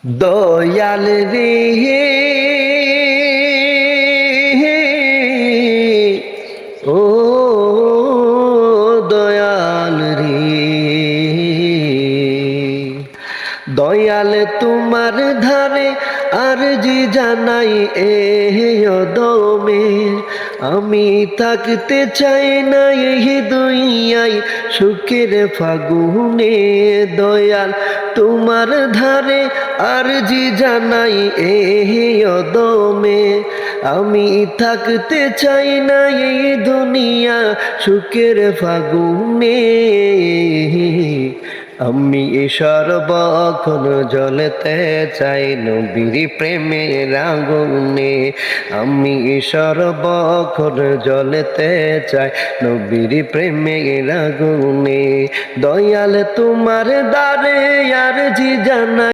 দয়াল রে ও দয়াল রে, দয়াল তোমার ধারে আরজি জানাই এ দমে, আমি থাকতে চাই না এই দুনিয়ায় সুখের ফাগুনে। দয়াল তোমার ধারে আরজি জানাই এ দমে, আমি থাকতে চাই না এই দুনিয়া সুখের ফাগুনে। আমি সর্বক্ষণ জ্বলতে চাই নবীর প্রেমের আগুনে, আমি সর্বক্ষণ জ্বলতে চাই নবীর প্রেমের আগুনে। দয়াল তোমার দ্বারে আরজি জানাই